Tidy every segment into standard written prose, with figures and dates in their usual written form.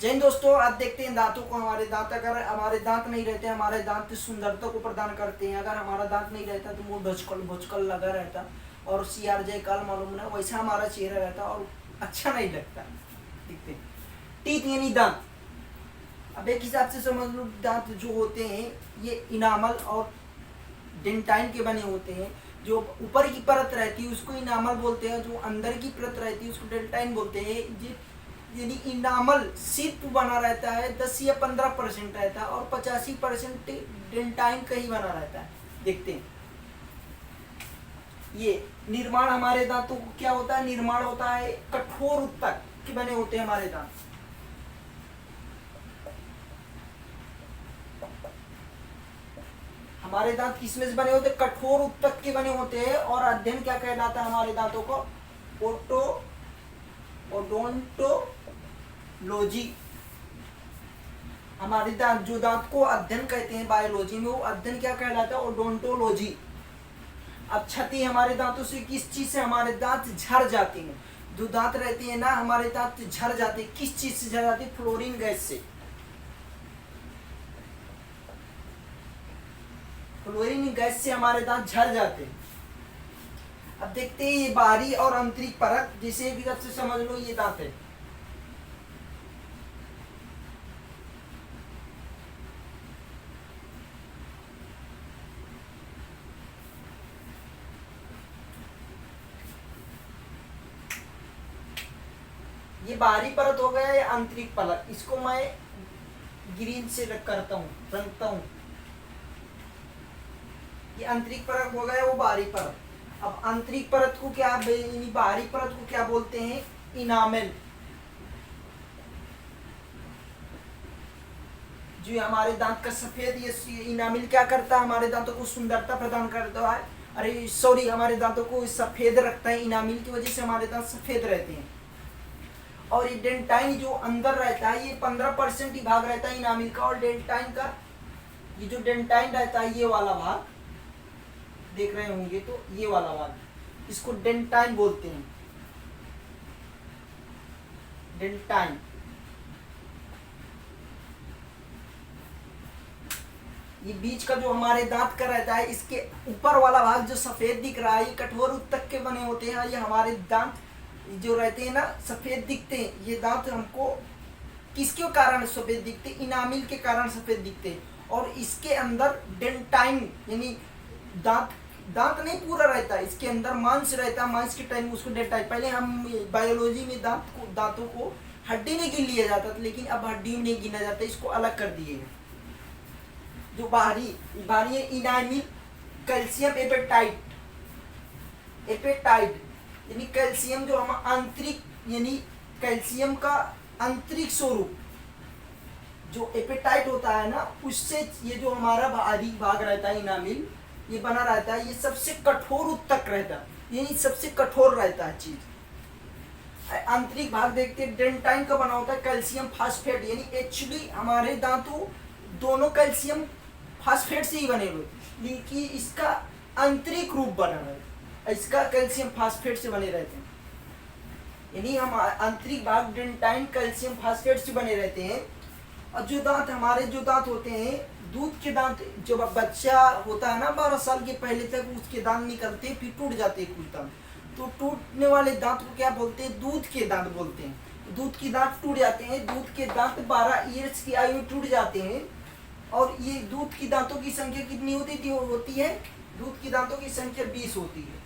जय हिंद दोस्तों, आज देखते हैं दांतों को। हमारे दांत, अगर हमारे दांत नहीं रहते, हमारे दांत सुंदरता को प्रदान करते हैं। अगर हमारा दांत नहीं रहता तो मुंह भुचकल भुचकल लगा रहता और CRJ काल मालूम ना वैसा हमारा चेहरा रहता और अच्छा नहीं लगता दिखते। टीथ यानी दांत। अब एक हिसाब से समझ लो, दांत जो होते हैं ये इनामल और डेंटाइन के बने होते हैं। जो ऊपर की परत रहती है उसको इनामल बोलते हैं, जो अंदर की परत रहती है उसको डेंटाइन बोलते हैं। यानी इनामल सिर्फ बना रहता है 10 या 15% रहता है और 85% डेंटाइन का ही बना रहता है। देखते हैं ये निर्माण हमारे दांतों को क्या होता है, निर्माण होता है कठोर उत्तक के बने होते हैं हमारे दांत। हमारे दांत किसमें से बने होते हैं, कठोर उत्तक के बने होते हैं। और अध्ययन क्या कहलाता है हमारे दांतों को, ओडोंटोलॉजी। हमारे दांत जो दांत को अध्ययन कहते हैं बायोलॉजी में, वो अध्ययन क्या कहलाता है, ओडोंटोलॉजी। अब क्षति हमारे दांतों से किस चीज से हमारे दांत झड़ जाते हैं। जो दांत रहते हैं ना हमारे दांत झड़ जाते हैं, किस चीज से झड़ जाते हैं, फ्लोरीन गैस से। फ्लोरीन गैस से हमारे दांत झड़ जाते हैं। अब देखते हैं ये बाहरी और आंतरिक परत, जिसे भी सबसे समझ लो ये दांत है। ये बाहरी परत हो गया, ये आंतरिक परत। इसको मैं ग्रीन से करता हूँ, रंगता हूँ। ये आंतरिक परत हो गया, वो बाहरी परत। अब आंतरिक परत को क्या, बाहरी परत को क्या बोलते हैं, इनामेल। जो हमारे दांत का सफेद, ये इनामिल क्या करता है, हमारे दांतों को सुंदरता प्रदान करता है। अरे सॉरी, हमारे दांतों को सफेद रखता है। इनामिल की वजह से हमारे दांत सफेद रहते हैं। और ये डेंटाइन जो अंदर रहता है, ये 15% ही भाग रहता है इनामिल का। और डेंटाइन का ये जो डेंटाइन रहता है, ये वाला भाग देख रहे होंगे तो ये वाला भाग, इसको डेंटाइन बोलते हैं, डेंटाइन। ये बीच का जो हमारे दांत का रहता है, इसके ऊपर वाला भाग जो सफेद दिख रहा है, ये कठोर उत्तक के बने होते हैं। ये हमारे दांत जो रहते हैं ना सफेद दिखते हैं। ये दांत हमको किसके कारण सफेद दिखते हैं, इनामिल के कारण सफेद दिखते हैं। और इसके अंदर डेंटाइन यानी दांत नहीं पूरा रहता, इसके अंदर मांस रहता है। मांस के टाइम उसको डेंटाइन, पहले हम बायोलॉजी में दांतों को हड्डी में गिन लिया जाता था, लेकिन अब हड्डी में नहीं गिना जाता, इसको अलग कर दिए हैं। जो बाहरी इनामिल कैल्शियम एपेटाइट यानी कैल्शियम जो हम आंतरिक, यानी कैल्शियम का आंतरिक स्वरूप जो एपेटाइट होता है ना, उससे ये जो हमारा बाहरी भाग रहता है इनामिल, ये बना रहता है। ये सबसे कठोर उत्तक रहता है, यानी सबसे कठोर रहता है चीज। आंतरिक भाग देखते हैं, डेंटाइन का बना होता है कैल्शियम फास्फेट। यानी एक्चुअली हमारे दांतों दोनों कैल्शियम फास्फेट से ही बने हुए, लेकिन इसका आंतरिक रूप बना है, इसका कैल्शियम फास्फेट से बने रहते हैं। यानी हम आंतरिक भाग डेंटाइन कैल्शियम फास्फेट से बने रहते हैं। और जो दांत हमारे जो दांत होते हैं, दूध के दांत, जब बच्चा होता है ना 12 साल के पहले तक उसके दांत निकलते हैं, फिर टूट जाते हैं कुछ दांत। तो टूटने वाले दांत को क्या बोलते हैं, दूध के दांत बोलते हैं। दूध के दांत टूट जाते हैं। दूध के दांत 12 ईयर्स की आयु में टूट जाते हैं। और ये दूध की दांतों की संख्या कितनी होती है, दूध की दांतों की संख्या 20 होती है।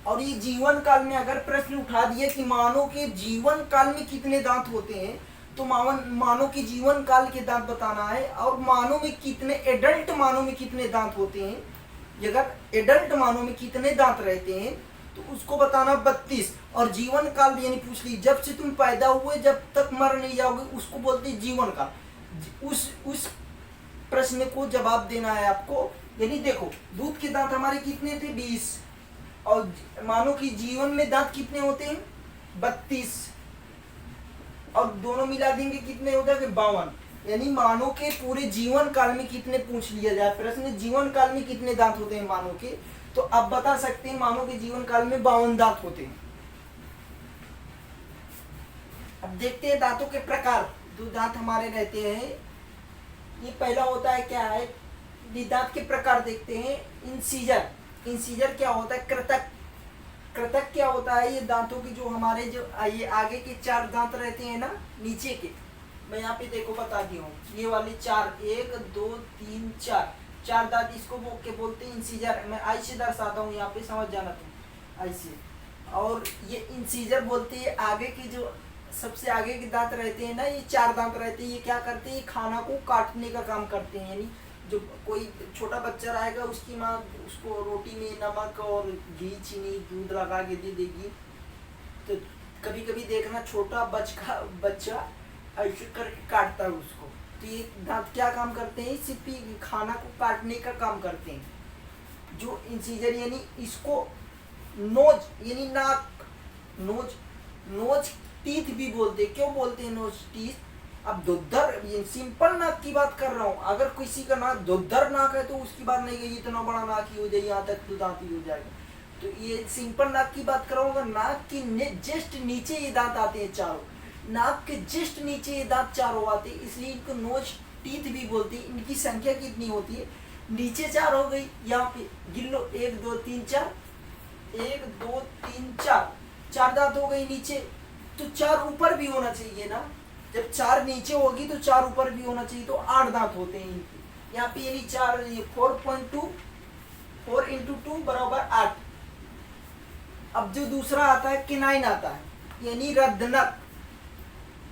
और ये जीवन काल में अगर प्रश्न उठा दिए कि मानव के जीवन काल में कितने दांत होते हैं, तो मानव के जीवन काल के दांत बताना है। और मानव में कितने, एडल्ट मानव में कितने दांत होते हैं, अगर एडल्ट मानव में कितने दांत रहते हैं तो उसको बताना 32। और जीवन काल यानी पूछ ली, जब से तुम पैदा हुए जब तक मर नहीं जाओगे, उसको बोलते हैं जीवन काल। उस प्रश्न को जवाब देना है आपको। यानी देखो, दूध के दांत हमारे कितने थे, 20। और मानव की जीवन में दांत कितने होते हैं, 32। और दोनों मिला देंगे कितने होते हैं, 52। यानी मानव के पूरे जीवन काल में कितने पूछ लिया जाए प्रश्न, जीवन काल में कितने दांत होते हैं मानव के, तो अब बता सकते हैं मानव के जीवन काल में 52 दांत होते हैं। अब देखते हैं दांतों के प्रकार। जो दांत हमारे रहते हैं, ये पहला होता है क्या है, ये दांत के प्रकार देखते हैं। इंसीजर, इंसीजर क्या होता है, कृतक, कृतक क्या होता है, ये दांतों की जो हमारे जो ये आगे के 4 दांत रहते हैं ना, नीचे के, मैं यहाँ पे देखो बता दिया हूँ, ये वाले 4, 1 2 3 4 दांत, इसको बोलते हैं इंसीजर। मैं आई से दर्शाता हूँ, यहाँ पे समझ जाना तुम, आई से। और ये इंसीजर बोलते हैं आगे की जो सबसे आगे के दांत रहते हैं ना, ये 4 दांत रहते हैं। ये क्या करते हैं, खाना को काटने का काम करते हैं। यानी जो कोई छोटा बच्चा रहेगा, उसकी माँ उसको रोटी में नमक और घी चीनी दूध लगा के दे देगी, तो कभी कभी देखना छोटा बच्चा ऐसे करके काटता है उसको। तो ये दांत क्या काम करते हैं, सिर्फ खाना को काटने का काम करते हैं। जो इंसीजर यानी इसको नोज यानी नाक, नोज टीथ भी बोलते हैं। क्यों बोलते हैं नोज टीथ? अब दुद्धर, ये सिंपल नाक की बात कर रहा हूँ। अगर किसी का नाक दुद्धर नाक है तो उसकी बात नहीं है इतना बड़ा नाक ही हो जाए, यहाँ तक तो दांत ही हो जाएगा। तो ये सिंपल नाक की बात कर रहा हूँ। नाक के जस्ट नीचे ये दांत आते हैं चारों, नाक के जस्ट नीचे ये दांत चारों आते हैं, इसलिए इनको नोज टीथ भी बोलते हैं। इनकी संख्या कितनी होती है, नीचे 4 हो गई, यहाँ पे गिन लो 1 2 3 4, 1 2 3 4 दांत हो गई नीचे। तो 4 ऊपर भी होना चाहिए ना, जब 4 नीचे होगी तो 4 ऊपर भी होना चाहिए, तो 8 दांत होते हैं इनके। यहाँ पे यानी 4, 4.2, 4 इंटू 2 बराबर 8। अब जो दूसरा आता है किनाइन आता है, यानी रद्दनक।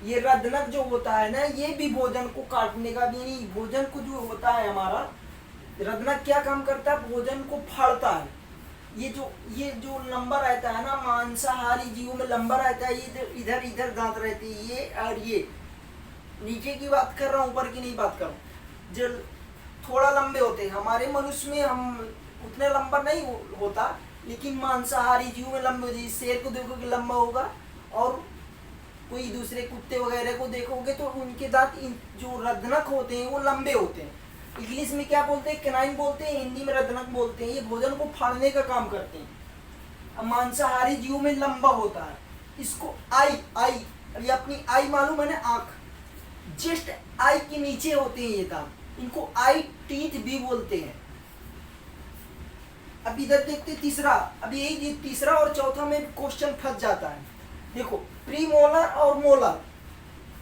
ये रद्दनक जो होता है ना, ये भी भोजन को काटने का भी, यानी भोजन को जो होता है हमारा रद्दनक क्या काम करता है, भोजन को फाड़ता है। ये जो लंबा रहता है ना, मांसाहारी जीवों में लंबा रहता है, ये इधर इधर दांत रहती है, ये और ये नीचे की बात कर रहा हूँ, ऊपर की नहीं बात कर रहा हूँ। जो थोड़ा लंबे होते हैं, हमारे मनुष्य में हम उतने लंबा नहीं होता, लेकिन मांसाहारी जीवों में लंबे होते हैं। शेर को देखोगे लंबा होगा, और कोई दूसरे कुत्ते वगैरह को देखोगे तो उनके दांत जो रद्दनक होते हैं वो लंबे होते हैं। इंग्लिश में क्या बोलते हैं, कैनाइन बोलते हैं, हिंदी में रद्दनक बोलते हैं। ये भोजन को फाड़ने का काम करते हैं। अब मांसाहारी जीवों में लंबा होता है। इसको आई ये अपनी आई मालूम है ना, आंख, जस्ट आई के नीचे होते हैं ये दांत, इनको आई टीथ भी बोलते हैं। अब इधर देखते तीसरा। अब यही तीसरा और चौथा में क्वेश्चन फंस जाता है। देखो प्रीमोलर और मोलर,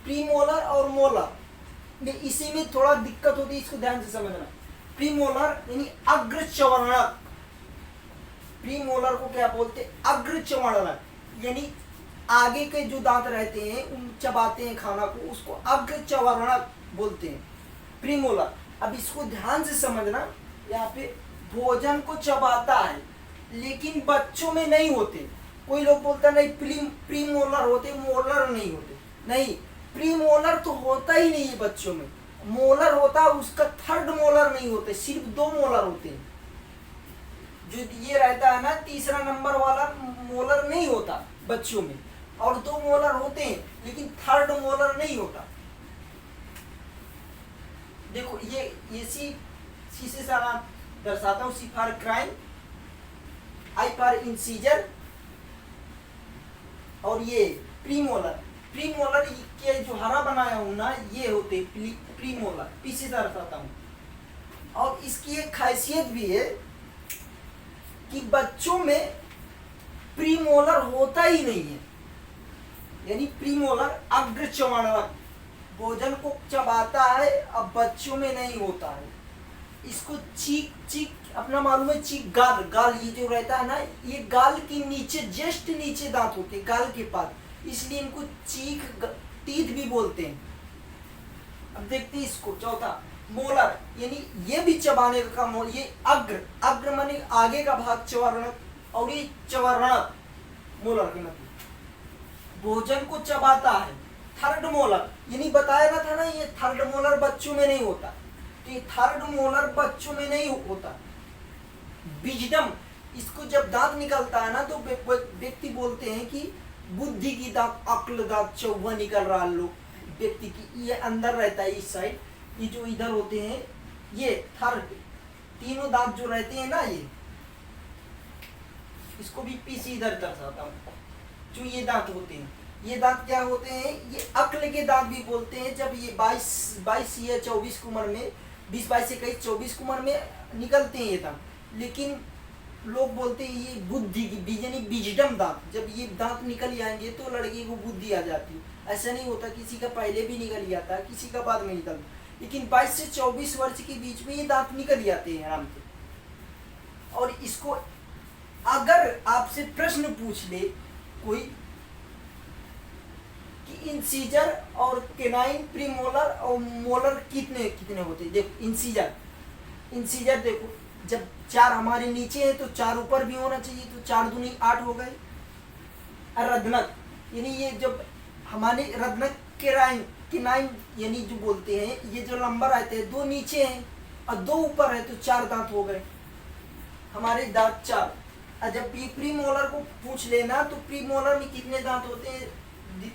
प्रीमोलर और मोलर में इसी में थोड़ा दिक्कत होती है, इसको ध्यान से समझना। प्रीमोलर यानी अग्र चवर्णक, प्रीमोलर को क्या बोलते हैं, अग्र चवर्णक, यानी आगे के जो दांत रहते हैं उन चबाते हैं खाना को, उसको अग्र चवर्णक बोलते हैं, प्रीमोलर। अब इसको ध्यान से समझना, यहाँ पे भोजन को चबाता है लेकिन बच्चों में नहीं होते। कोई लोग बोलता नहीं प्रीमोलर होते, मोलर नहीं होते। नहीं, प्रीमोलर तो होता ही नहीं है बच्चों में, मोलर होता है, उसका 3rd मोलर नहीं होते, सिर्फ 2 मोलर होते हैं। जो ये रहता है ना, तीसरा नंबर वाला मोलर नहीं होता बच्चों में, और 2 मोलर होते हैं, लेकिन 3rd मोलर नहीं होता। देखो ये सी से सारा दर्शाता हूँ। C for crime, I for incisor, और ये प्रीमोलर। प्रीमोलर के जो हरा बनाया हूं ना, ये होते प्रीमोलर, पीछे से दर्शाता हूँ। और इसकी एक खासियत भी है कि बच्चों में प्रीमोलर होता ही नहीं है, यानी प्रीमोलर अग्र चवर्णक, भोजन को चबाता है, अब बच्चों में नहीं होता है। इसको चीक अपना मालूम है, चीक गाल ये जो रहता है ना, ये गाल के नीचे जस्ट नीचे दांत होते हैं, गाल के पास, इसलिए इनको चीक टीथ भी बोलते हैं। अब देखते हैं इसको चौथा, मोलर, यानी ये भी चबाने का काम हो। ये अग्र माने आगे का भाग चवर्णक, और ये चवर्णक मोलर के मतलब भोजन को चबाता है। 3rd मोलर, यानी बताया ना था ना, ये 3rd मोलर बच्चों में नहीं होता, तो ये 3rd मोलर बच्चों में नहीं होता। विजडम, इसको जब दांत निकलता है ना, तो व्यक्ति बोलते हैं कि बुद्धि की दांत, अक्ल दांत, चौवा निकल रहा है लोग व्यक्ति की, ये अंदर रहता है इस साइड। ये जो इधर होते हैं ये 3rd, तीनों दांत जो रहते हैं ना, ये इसको भी पी से इधर दर्शाता हूँ। जो ये दांत होते हैं, ये दांत क्या होते हैं, ये अक्ल के दांत भी बोलते हैं। जब ये 22 या 24 की उम्र में, 20-22 से 24 की उम्र में निकलते हैं ये दांत, लेकिन लोग बोलते हैं ये बुद्धि की यानी विजडम दांत। जब ये दांत निकल जाएंगे तो लड़के को बुद्धि आ जाती है। ऐसा नहीं होता, किसी का पहले भी निकल जाता है, किसी का बाद में निकल, लेकिन 22 से 24 वर्ष के बीच में ये दांत निकल जाते हैं आराम से। और इसको अगर आपसे प्रश्न पूछ ले कोई कि इंसीजर और केनाइन, प्रीमोलर और मोलर कितने कितने होते हैं, देखो इंसीजर देखो, जब 4 हमारे नीचे है तो 4 ऊपर भी होना चाहिए, तो 4 दूनी 8 हो गए। और रत्नक यानी ये जब हमारे रत्नक केनाइन यानी जो बोलते हैं, ये जो नंबर आते हैं 2 नीचे हैं और 2 ऊपर है तो 4 दांत हो गए हमारे, दांत 4। और जब ये प्रीमोलर को पूछ लेना तो प्रीमोलर में कितने दांत होते हैं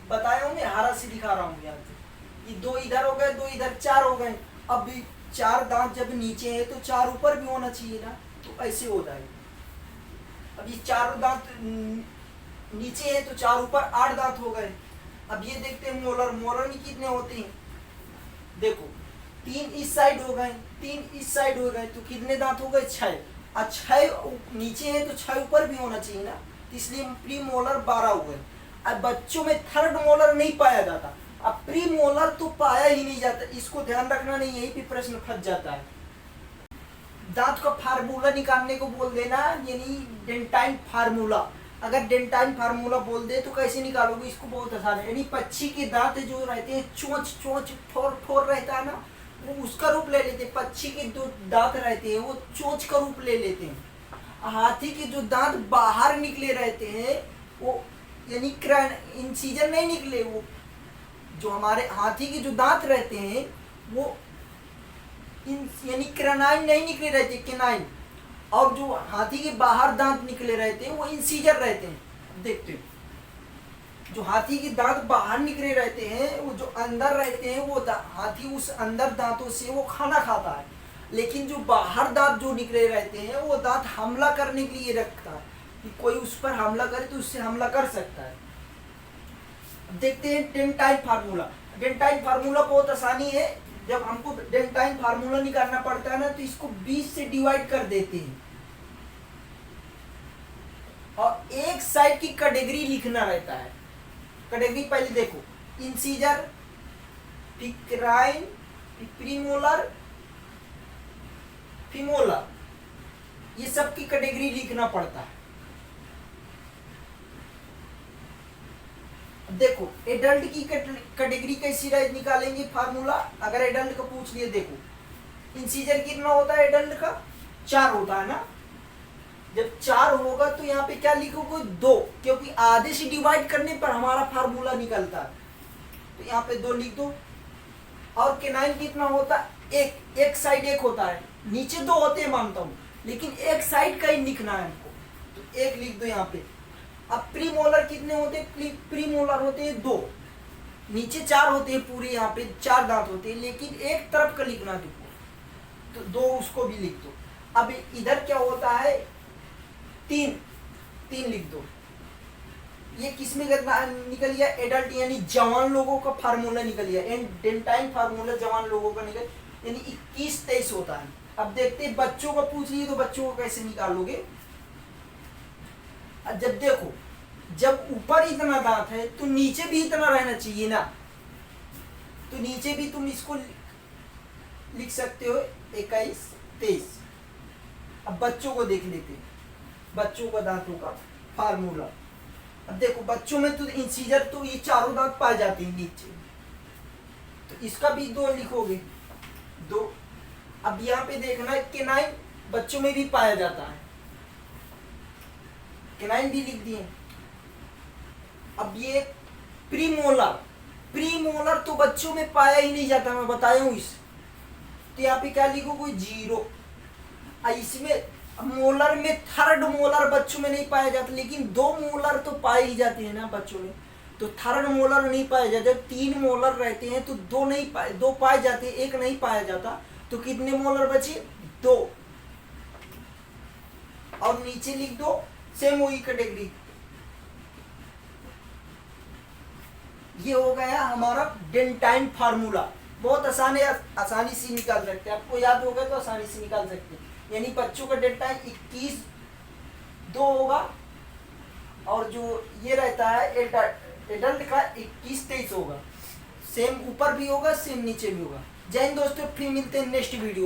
बताया हूँ मैं, हारा से दिखा रहा हूँ यहाँ पे। ये 2 इधर हो गए, 2 इधर, 4 हो गए। अब 4 दांत जब नीचे है तो 4 ऊपर भी होना चाहिए ना, तो ऐसे हो जाएगा। अब ये 4 दांत नीचे है तो 4 ऊपर 8 दांत हो गए। अब ये देखते हैं मोलर में कितने होते हैं, देखो 3 इस साइड हो गए, 3 इस साइड हो गए, तो कितने दांत हो गए, 6। और 6 नीचे है तो 6 ऊपर भी होना चाहिए ना, इसलिए प्री मोलर 12 हो गए। अब बच्चों में थर्ड मोलर नहीं पाया जाता, अब प्री मोलर तो पाया ही नहीं जाता, इसको ध्यान रखना नहीं, यही भी प्रश्न फंस जाता है। दांत का फार्मूला निकालने को बोल देना, यानी डेंटाइन फार्मूला। अगर डेंटाइन फार्मूला बोल दे तो कैसे निकालोगे, इसको बहुत आसान है। यानी पक्षी के दांत जो रहते हैं, चोंच ठोर रहता है ना, वो उसका रूप ले लेते हैं। पक्षी के जो दांत रहते हैं वो चोंच का रूप ले लेते हैं। हाथी के जो दांत बाहर निकले रहते हैं वो यानी इंसीजर नहीं निकले, वो जो हमारे हाथी के जो दांत रहते हैं वो यानी क्रेनाइन नहीं निकले रहते, केनाइन। और जो हाथी के बाहर दांत निकले रहते हैं वो इंसीजर रहते हैं। देखते हैं जो हाथी के दांत बाहर निकले रहते हैं, वो जो अंदर रहते हैं वो हाथी उस अंदर दांतों से वो खाना खाता है, लेकिन जो बाहर दांत जो निकले रहते हैं वो दांत हमला करने के लिए रखता है कि कोई उस पर हमला करे तो उससे हमला कर सकता है। देखते हैं डेंटाइन फार्मूला। डेंटाइन फार्मूला बहुत आसानी है, जब हमको डेंटाइन फार्मूला निकालना पड़ता है ना तो इसको 20 से डिवाइड कर देते हैं और एक साइड की कैटेगरी लिखना रहता है। कैटेगरी पहले देखो, इंसीजर, पिक्राइन, प्रीमोलर, फीमोलर, ये सब की कैटेगरी लिखना पड़ता है। देखो एडल्ट की कैटेगरी कैसी निकालेंगे फार्मूला, अगर एडल्ट का पूछ लिए, देखो इंसीजर कितना होता है एडल्ट का, 4 होता है ना। जब 4 होगा तो यहाँ पे क्या लिखोगे, 2, क्योंकि आधे से डिवाइड करने पर हमारा फार्मूला निकलता है, तो यहाँ पे 2 लिख दो। और केनाइन कितना होता है, एक साइड 1 होता है, नीचे 2 होते हैं मानता हूँ, लेकिन एक साइड का ही लिखना है हमको, तो 1 लिख दो यहाँ पे। अब प्रीमोलर कितने होते हैं, प्रीमोलर होते हैं 2, नीचे 4 होते हैं पूरे, यहाँ पे 4 दांत होते हैं, लेकिन एक तरफ का लिखना तुमको, तो 2 उसको भी लिख दो। अब इधर क्या होता है, 3 लिख दो। ये किसमें निकल गया, एडल्ट यानी जवान लोगों का फार्मूला निकल गया, डेंटाइन फार्मूला जवान लोगों का निकल, यानी 21-23 होता है। अब देखते हैं बच्चों का पूछ लिए तो बच्चों को कैसे निकालोगे। जब देखो, जब ऊपर इतना दांत है तो नीचे भी इतना रहना चाहिए ना, तो नीचे भी तुम इसको लिख सकते हो 21-23। अब बच्चों को देख लेते हैं, बच्चों का दांतों का फार्मूला। अब देखो बच्चों में तो इंसीजर तो ये चारों दांत पाए जाते हैं नीचे, तो इसका भी 2 लिखोगे, 2। अब यहाँ पे देखना है केनाइन बच्चों में भी पाया जाता है, केनाइन भी लिख दिए। अब ये प्रीमोलर तो बच्चों में पाया ही नहीं जाता, मैं बताया हूँ इस, तो यहाँ पे क्या लिखो, कोई 0। इसमें मोलर में थर्ड मोलर बच्चों में नहीं पाया जाता, लेकिन 2 मोलर तो पाए ही जाते हैं ना बच्चों में, तो थर्ड मोलर नहीं पाया जाता। जब 3 मोलर रहते हैं तो 2 पाए जाते हैं, 1 नहीं पाया जाता, तो कितने मोलर बचे, 2। और नीचे लिख दो सेम वही कैटेगरी। ये हो गया हमारा डेंटाइन फार्मूला, बहुत आसान है, आसानी से निकाल सकते हैं, आपको याद होगा तो आसानी से निकाल सकते हैं। यानी बच्चों का डेंटाइन 21(2) होगा, और जो ये रहता है एडल्ट का 21-23 होगा। सेम ऊपर भी होगा, सेम नीचे भी होगा। जय हिंद दोस्तों, फिर मिलते हैं नेक्स्ट वीडियो।